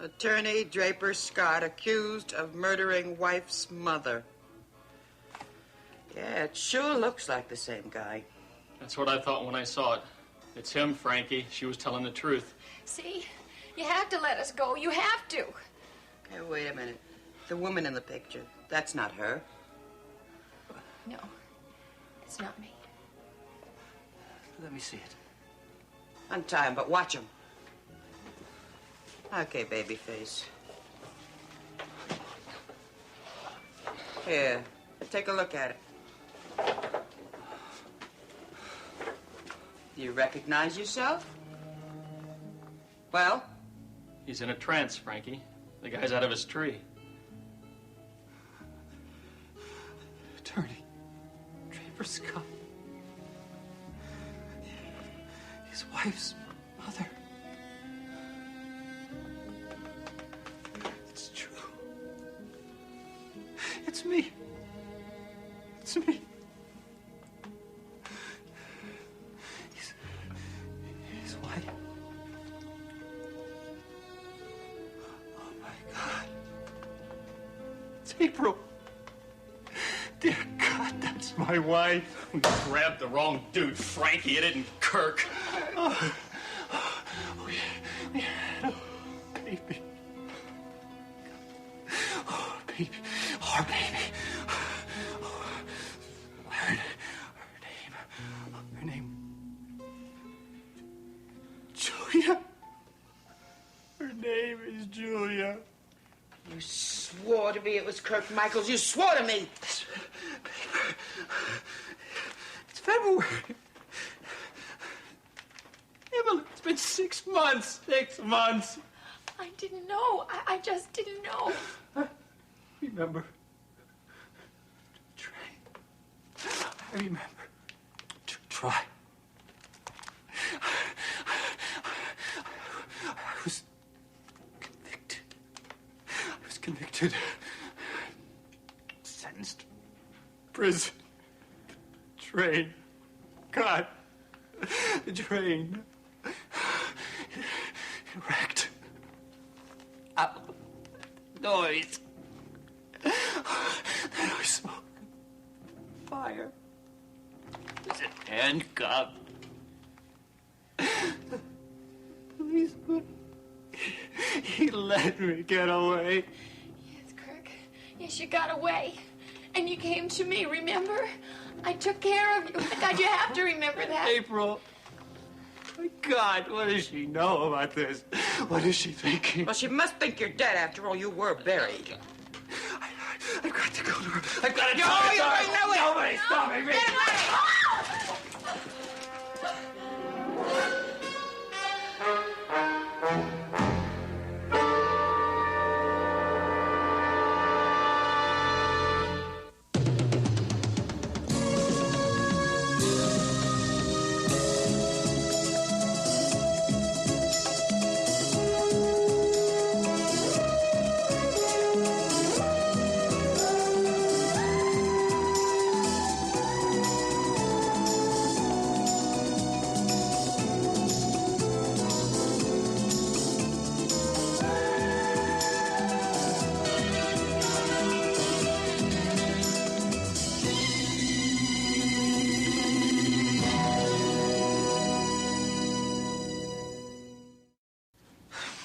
Attorney Draper Scott, accused of murdering wife's mother. Yeah, it sure looks like the same guy. That's what I thought when I saw it. It's him, Frankie. She was telling the truth. See? You have to let us go. You have to. Okay, wait a minute. The woman in the picture, that's not her. No, it's not me. Let me see it. Untie him, but watch him. Okay, babyface. Here, take a look at it. Do you recognize yourself? Well? He's in a trance, Frankie. The guy's out of his tree. Attorney Draper Scott. His wife's mother. It's true. It's me. It's me. His wife. Oh my God. It's April. Dear God, that's my wife. We grabbed the wrong dude, Frankie. It isn't Kirk. We had a baby. Oh, baby. Our baby. Her name. Julia. Her name is Julia. You swore to me it was Kirk Michaels. You swore to me. It's February. Emily, it's been 6 months. 6 months. I didn't know. I just didn't know. Remember. Try. I remember. To try. I was convicted. I was convicted. Sentenced. Prison. Train. God. The train. Wrecked. Out. Noise. Then I smoke. Fire. There's a handcuff. The policeman. He let me get away. Yes, Kirk. Yes, you got away. And you came to me, remember? I took care of you. God, you have to remember that. April. My God, what does she know about this? What is she thinking? Well, she must think you're dead. After all, you were buried. I've got to go to her. I've got to You're going nowhere. Nobody's stopping me.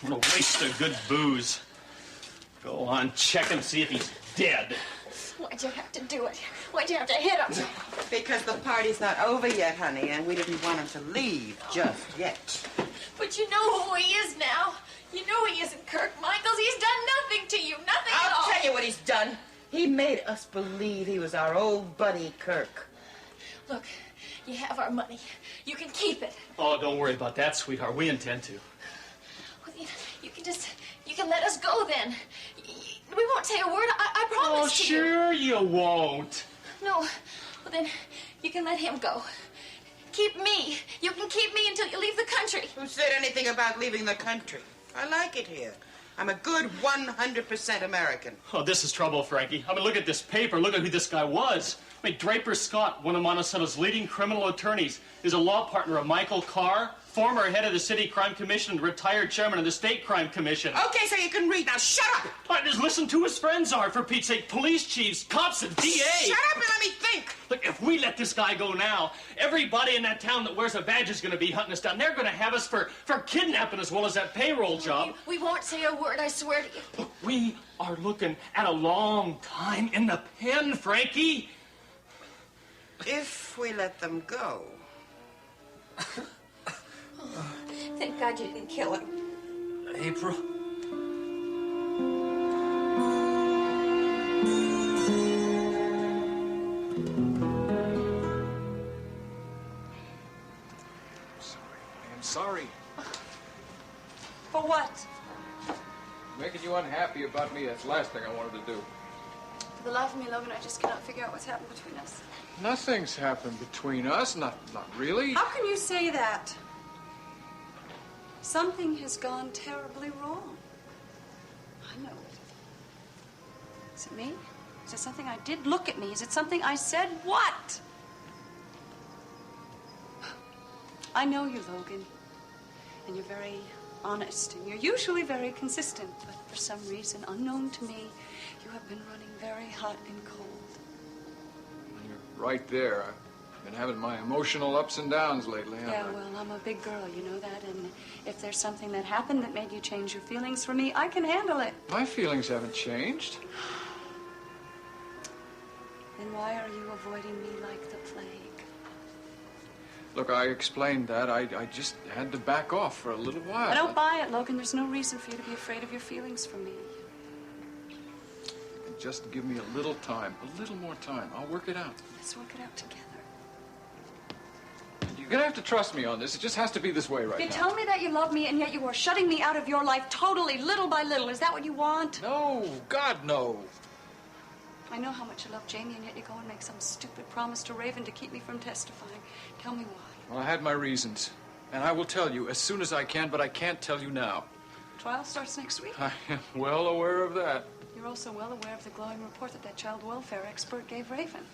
What a waste of good booze. Go on, check him, see if he's dead. Why'd you have to do it? Why'd you have to hit him? Because the party's not over yet, honey, and we didn't want him to leave just yet. But you know who he is now. You know he isn't Kirk Michaels. He's done nothing to you. Nothing at all. I'll tell you what he's done. He made us believe he was our old buddy, Kirk. Look, you have our money. You can keep it. Oh, don't worry about that, sweetheart. We intend to. Well, you can let us go then. We won't say a word. I promise to you. Oh, sure you won't. No. Well, then you can let him go. Keep me. You can keep me until you leave the country. Who said anything about leaving the country? I like it here. I'm a good 100% American. Oh, this is trouble, Frankie. I mean, look at this paper. Look at who this guy was. I mean, Draper Scott, one of Monticello's leading criminal attorneys, is a law partner of Michael Carr. former head of the City Crime Commission and retired chairman of the State Crime Commission. Okay, so you can read now. Shut up! Why, just listen to who his friends are, for Pete's sake. Police chiefs, cops, and DA. Shut up and let me think! Look, if we let this guy go now, everybody in that town that wears a badge is going to be hunting us down. They're going to have us for kidnapping as well as that payroll job. We won't say a word, I swear to you. Look, we are looking at a long time in the pen, Frankie. If we let them go. Thank God you didn't kill him. April? I'm sorry. For what? Making you unhappy about me, that's the last thing I wanted to do. For the life of me, Logan, I just cannot figure out what's happened between us. Nothing's happened between us, not really. How can you say that? Something has gone terribly wrong. I know it. Is it me? Is it something I did? Look at me. Is it something I said? What? I know you, Logan. And you're very honest. And you're usually very consistent. But for some reason, unknown to me, you have been running very hot and cold. You're right there. I've been having my emotional ups and downs lately. Yeah, well, I'm a big girl, you know that. And if there's something that happened that made you change your feelings for me, I can handle it. My feelings haven't changed. Then why are you avoiding me like the plague? Look, I explained that. I just had to back off for a little while. I don't buy it, Logan. There's no reason for you to be afraid of your feelings for me. Just give me a little time, a little more time. I'll work it out. Let's work it out together. You're gonna have to trust me on this. It just has to be this way right now. You tell me that you love me, and yet you are shutting me out of your life totally, little by little. Is that what you want? No, God, no. I know how much you love Jamie, and yet you go and make some stupid promise to Raven to keep me from testifying. Tell me why. Well, I had my reasons. And I will tell you as soon as I can, but I can't tell you now. Trial starts next week. I am well aware of that. You're also well aware of the glowing report that child welfare expert gave Raven.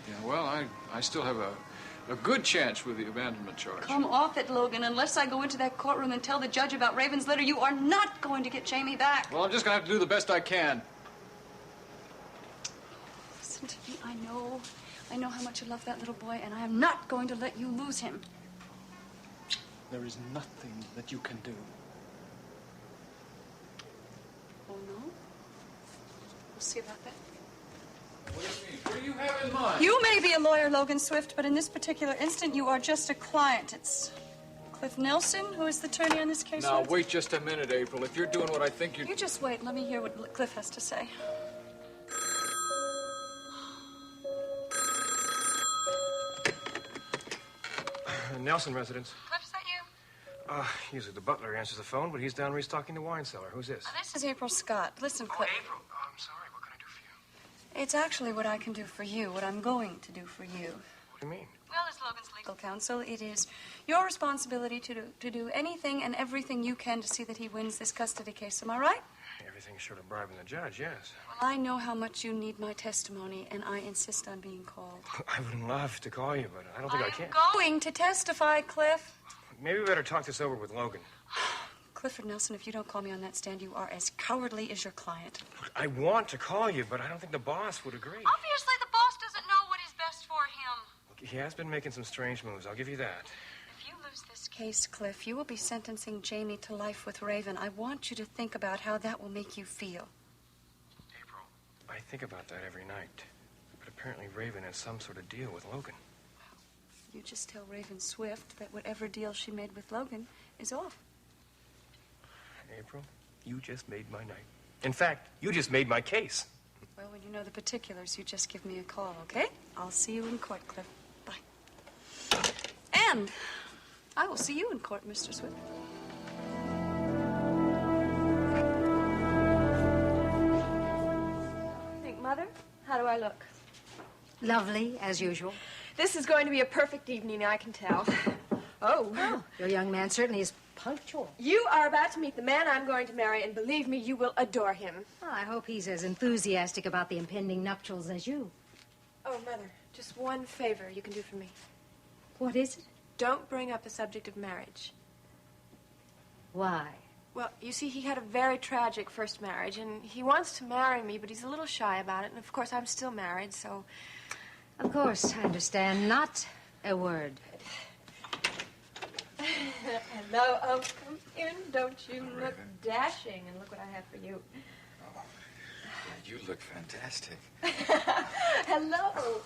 Yeah, well, I still have a good chance with the abandonment charge. Come off it, Logan. Unless I go into that courtroom and tell the judge about Raven's letter, you are not going to get Jamie back. Well, I'm just gonna have to do the best I can. Listen to me. I know how much you love that little boy, and I am not going to let you lose him. There is nothing that you can do. Oh, no? We'll see about that. What do you mean? What do you have in mind? You may be a lawyer, Logan Swift, but in this particular instant, you are just a client. It's Cliff Nelson who is the attorney on this case. Now, wait just a minute, April. If you're doing what I think you're... You just wait. Let me hear what Cliff has to say. Nelson residence. Cliff, is that you? Usually the butler answers the phone, but he's down restocking the wine cellar. Who's this? This is April Scott. Listen, Cliff. April. Oh, I'm sorry. What can I do for you? It's actually what I can do for you, what I'm going to do for you. What do you mean? Well, as Logan's legal counsel, it is your responsibility to do anything and everything you can to see that he wins this custody case. Am I right? Everything's short of bribing the judge, yes. Well, I know how much you need my testimony, and I insist on being called. I would love to call you, but I don't think I can. I'm going to testify, Cliff. Maybe we better talk this over with Logan. Clifford Nelson, if you don't call me on that stand, you are as cowardly as your client. I want to call you, but I don't think the boss would agree. Obviously, the boss doesn't know what is best for him. Look, he has been making some strange moves. I'll give you that. If you lose this case, Cliff, you will be sentencing Jamie to life with Raven. I want you to think about how that will make you feel. April, I think about that every night. But apparently Raven has some sort of deal with Logan. You just tell Raven Swift that whatever deal she made with Logan is off. April, you just made my night. In fact, you just made my case. Well, when you know the particulars, you just give me a call, okay? I'll see you in court, Cliff. Bye. And I will see you in court, Mr. Swift. Think, Mother? How do I look? Lovely, as usual. This is going to be a perfect evening, I can tell. Oh. Your young man certainly is punctual. You are about to meet the man I'm going to marry, and believe me, you will adore him. Oh, I hope he's as enthusiastic about the impending nuptials as you. Oh, Mother, just one favor you can do for me. What is it? Don't bring up the subject of marriage. Why? Well, you see, he had a very tragic first marriage, and he wants to marry me, but he's a little shy about it. And, of course, I'm still married, so... Of course, I understand. Not a word. Hello. Oh, come in. Don't you look dashing? And look what I have for you. Oh, you look fantastic. Hello.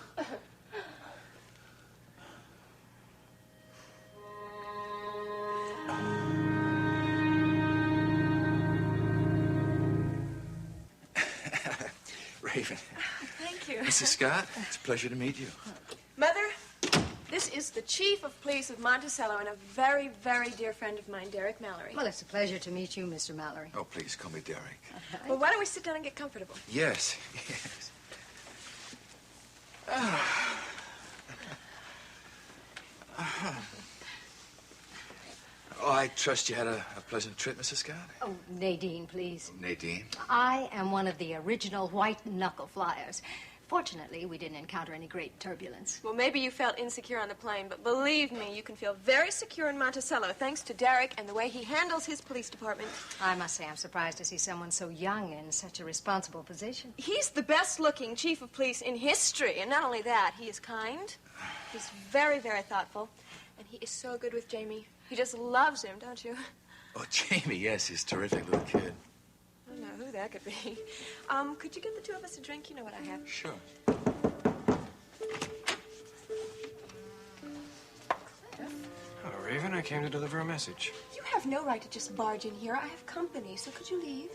Raven. Thank you. Mrs. Scott, it's a pleasure to meet you. Mother, this is the chief of police of Monticello and a very, very dear friend of mine, Derek Mallory. Well, it's a pleasure to meet you, Mr. Mallory. Oh, please, call me Derek. Well, why don't we sit down and get comfortable? Yes, yes. Oh, I trust you had a pleasant trip, Mrs. Scott? Oh, Nadine, please. Nadine? I am one of the original white knuckle flyers. Fortunately, we didn't encounter any great turbulence. Well, maybe you felt insecure on the plane, but believe me, you can feel very secure in Monticello thanks to Derek and the way he handles his police department. I must say I'm surprised to see someone so young in such a responsible position. He's the best-looking chief of police in history, and not only that, he is kind, he's very, very thoughtful, and he is so good with Jamie. He just loves him, don't you? Oh, Jamie, yes, he's a terrific little kid. I don't know who that could be. Could you get the two of us a drink? You know what I have. Sure. Oh, Raven, I came to deliver a message. You have no right to just barge in here. I have company, so could you leave?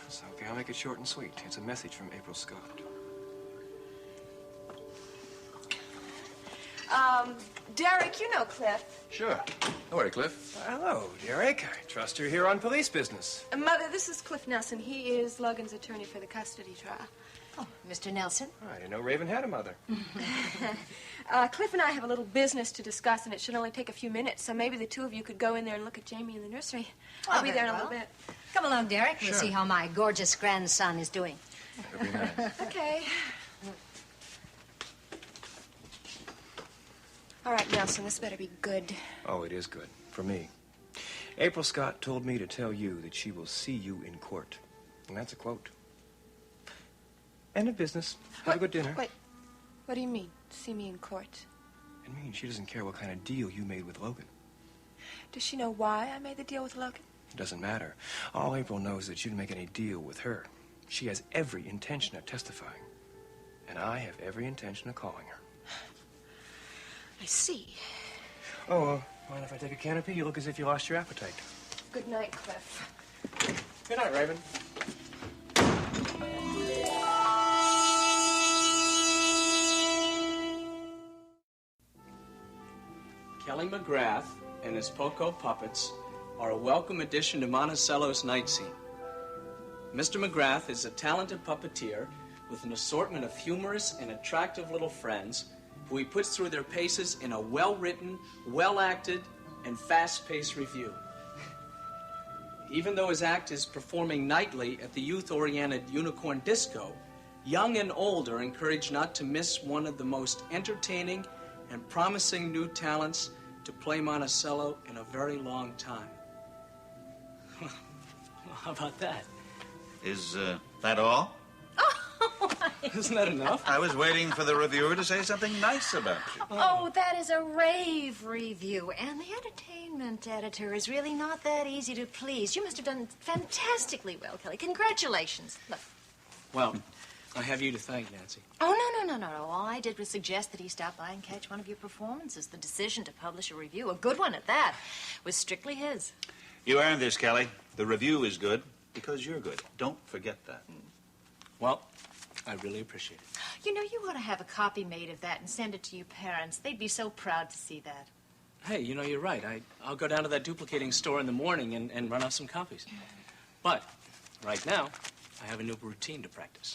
It's okay, I'll make it short and sweet. It's a message from April Scott. Derek, you know Cliff. Sure. All right, Cliff. Hello, Derek. I trust you're here on police business. Mother, this is Cliff Nelson. He is Logan's attorney for the custody trial. Oh, Mr. Nelson. Oh, I didn't know Raven had a mother. Cliff and I have a little business to discuss, and it should only take a few minutes, so maybe the two of you could go in there and look at Jamie in the nursery. I'll be there in a little bit. Come along, Derek. Sure. We'll see how my gorgeous grandson is doing. That'd be nice. Okay. All right, Nelson, this better be good. Oh, it is good. For me. April Scott told me to tell you that she will see you in court. And that's a quote. End of business. Have a good dinner. Wait, what do you mean, see me in court? It means she doesn't care what kind of deal you made with Logan. Does she know why I made the deal with Logan? It doesn't matter. All April knows is that you didn't make any deal with her. She has every intention of testifying. And I have every intention of calling her. I see. Oh, mind if I take a canopy? You look as if you lost your appetite. Good night, Cliff. Good night, Raven. Kelly McGrath and his Poco puppets are a welcome addition to Monticello's night scene. Mr. McGrath is a talented puppeteer with an assortment of humorous and attractive little friends who he puts through their paces in a well-written, well-acted, and fast-paced review. Even though his act is performing nightly at the youth-oriented Unicorn Disco, young and old are encouraged not to miss one of the most entertaining and promising new talents to play Monticello in a very long time. How about that? Is that all? Isn't that enough? I was waiting for the reviewer to say something nice about you. Oh, that is a rave review. And the entertainment editor is really not that easy to please. You must have done fantastically well, Kelly. Congratulations. Look. Well, I have you to thank, Nancy. Oh, no. All I did was suggest that he stop by and catch one of your performances. The decision to publish a review, a good one at that, was strictly his. You earned this, Kelly. The review is good because you're good. Don't forget that. Well, I really appreciate it. You know, you ought to have a copy made of that and send it to your parents. They'd be so proud to see that. Hey, you know, you're right. I'll go down to that duplicating store in the morning and run off some copies. But right now, I have a new routine to practice.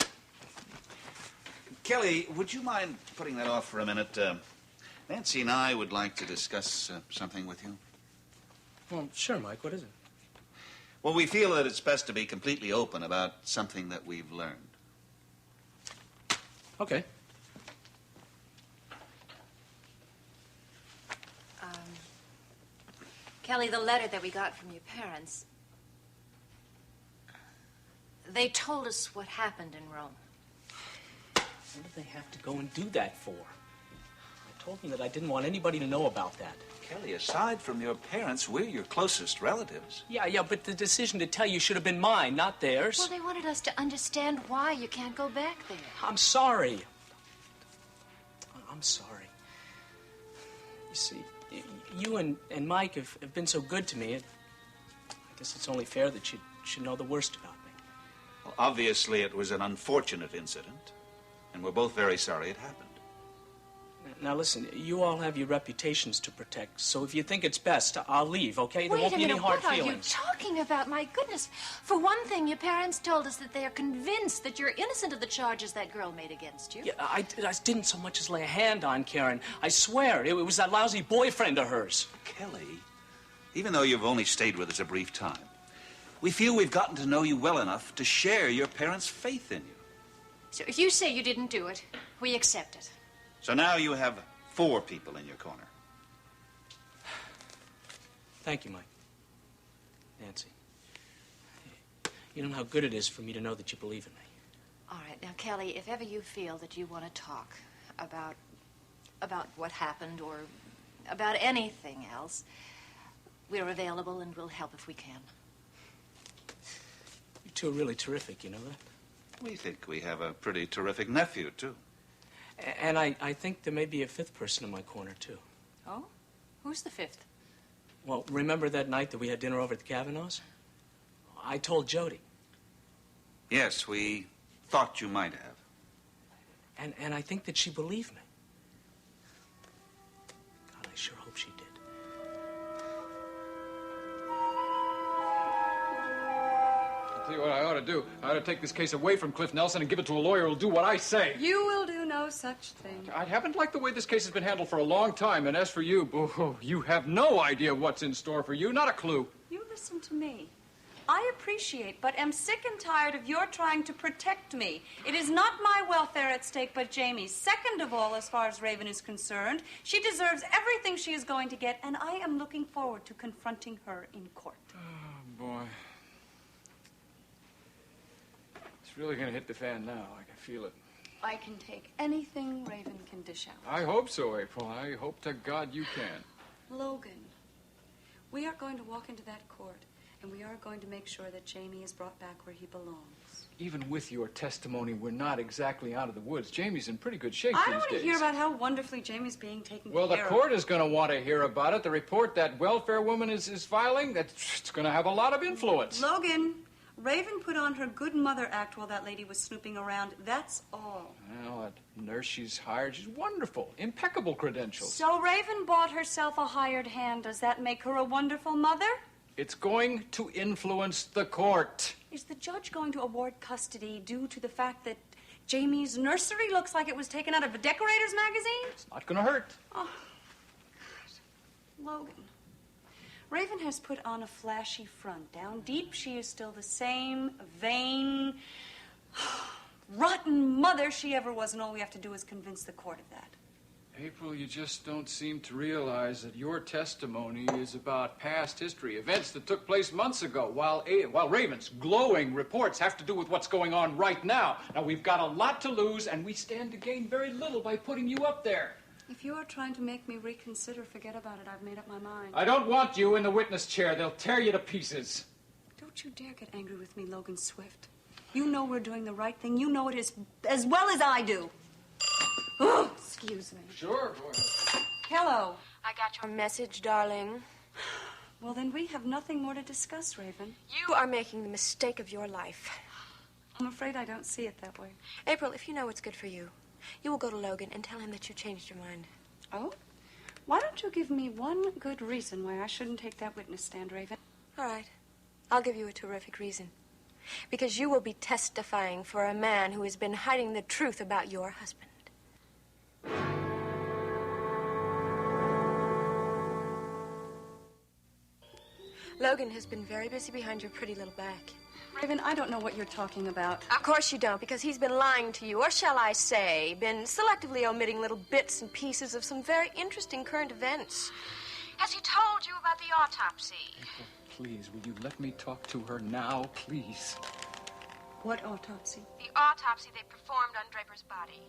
Kelly, would you mind putting that off for a minute? Nancy and I would like to discuss something with you. Well, sure, Mike. What is it? Well, we feel that it's best to be completely open about something that we've learned. Okay. Kelly, the letter that we got from your parents, they told us what happened in Rome. What did they have to go and do that for? I told them that I didn't want anybody to know about that. Kelly, aside from your parents, we're your closest relatives. Yeah, but the decision to tell you should have been mine, not theirs. Well, they wanted us to understand why you can't go back there. I'm sorry. I'm sorry. You see, you and Mike have been so good to me. I guess it's only fair that you should know the worst about me. Well, obviously, it was an unfortunate incident, and we're both very sorry it happened. Now, listen, you all have your reputations to protect, so if you think it's best, I'll leave, okay? There Wait won't a be any minute, hard what feelings. are you talking about? My goodness. For one thing, your parents told us that they are convinced that you're innocent of the charges that girl made against you. Yeah, I didn't so much as lay a hand on Karen. I swear, it was that lousy boyfriend of hers. Kelly, even though you've only stayed with us a brief time, we feel we've gotten to know you well enough to share your parents' faith in you. So if you say you didn't do it, we accept it. So now you have 4 people in your corner. Thank you, Mike. Nancy. You know how good it is for me to know that you believe in me. All right, now, Kelly, if ever you feel that you want to talk about what happened or about anything else, we're available and we'll help if we can. You two are really terrific, you know that? We think we have a pretty terrific nephew, too. And I think there may be a 5th person in my corner, too. Oh? Who's the 5th? Well, remember that night that we had dinner over at the Kavanaughs? I told Jody. Yes, we thought you might have. And I think that she believed me. God, I sure hope she did. I'll tell you what I ought to do. I ought to take this case away from Cliff Nelson and give it to a lawyer who'll do what I say. You will do no such thing. I haven't liked the way this case has been handled for a long time, and as for you, you have no idea what's in store for you, not a clue. You listen to me. I appreciate, but am sick and tired of your trying to protect me. It is not my welfare at stake, but Jamie's. Second of all, as far as Raven is concerned, she deserves everything she is going to get, and I am looking forward to confronting her in court. Oh, boy. It's really going to hit the fan now. I can feel it. I can take anything Raven can dish out. I hope so, April. I hope to God you can. Logan, we are going to walk into that court, and we are going to make sure that Jamie is brought back where he belongs. Even with your testimony, we're not exactly out of the woods. Jamie's in pretty good shape I these don't want to days. hear about how wonderfully Jamie's being taken Well, the care of. court is going to want to hear about it. The report that welfare woman is filing, it's going to have a lot of influence. Logan, Raven put on her good mother act while that lady was snooping around. That's all. Well, that nurse she's hired, she's wonderful. Impeccable credentials. So Raven bought herself a hired hand. Does that make her a wonderful mother? It's going to influence the court. Is the judge going to award custody due to the fact that Jamie's nursery looks like it was taken out of a decorator's magazine? It's not going to hurt. Oh, God. Logan. Raven has put on a flashy front. Down deep, she is still the same vain, rotten mother she ever was, and all we have to do is convince the court of that. April, you just don't seem to realize that your testimony is about past history, events that took place months ago, while Raven's glowing reports have to do with what's going on right now. Now, we've got a lot to lose, and we stand to gain very little by putting you up there. If you are trying to make me reconsider, forget about it. I've made up my mind. I don't want you in the witness chair. They'll tear you to pieces. Don't you dare get angry with me, Logan Swift. You know we're doing the right thing. You know it as well as I do. Oh, excuse me. Sure, go ahead. Hello. I got your message, darling. Well, then we have nothing more to discuss, Raven. You are making the mistake of your life. I'm afraid I don't see it that way. April, if you know what's good for you, you will go to Logan and tell him that you changed your mind. Oh? Why don't you give me one good reason why I shouldn't take that witness stand, Raven? All right. I'll give you a terrific reason. Because you will be testifying for a man who has been hiding the truth about your husband. Logan has been very busy behind your pretty little back. Raven, I don't know what you're talking about. Of course you don't, because he's been lying to you, or shall I say, been selectively omitting little bits and pieces of some very interesting current events. Has he told you about the autopsy? April, please, will you let me talk to her now, please? What autopsy? The autopsy they performed on Draper's body.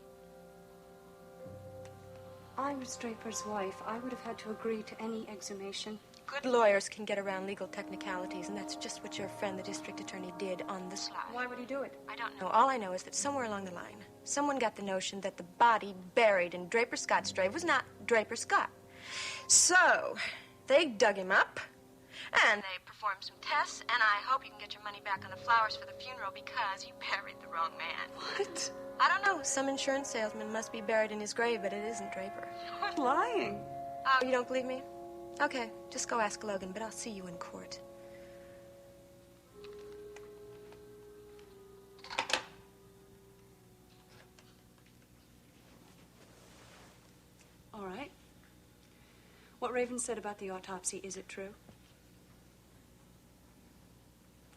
I was Draper's wife. I would have had to agree to any exhumation. Good lawyers can get around legal technicalities, and that's just what your friend, the district attorney, did on the sly. Why would he do it? I don't No, know. all I know is that somewhere along the line, someone got the notion that the body buried in Draper Scott's grave was not Draper Scott. So, they dug him up, and They performed some tests, and I hope you can get your money back on the flowers for the funeral because you buried the wrong man. What? I don't know. Some insurance salesman must be buried in his grave, but it isn't Draper. You're lying. Oh, you don't believe me? Okay, just go ask Logan, but I'll see you in court. All right. What Raven said about the autopsy, is it true?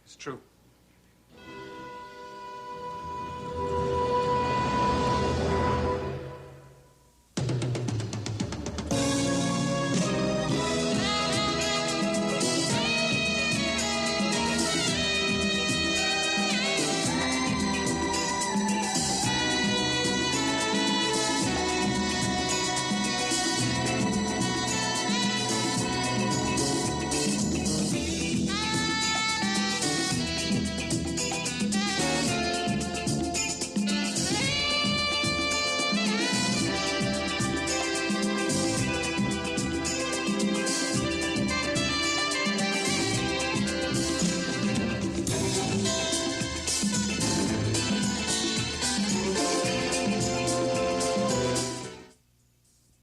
It's true.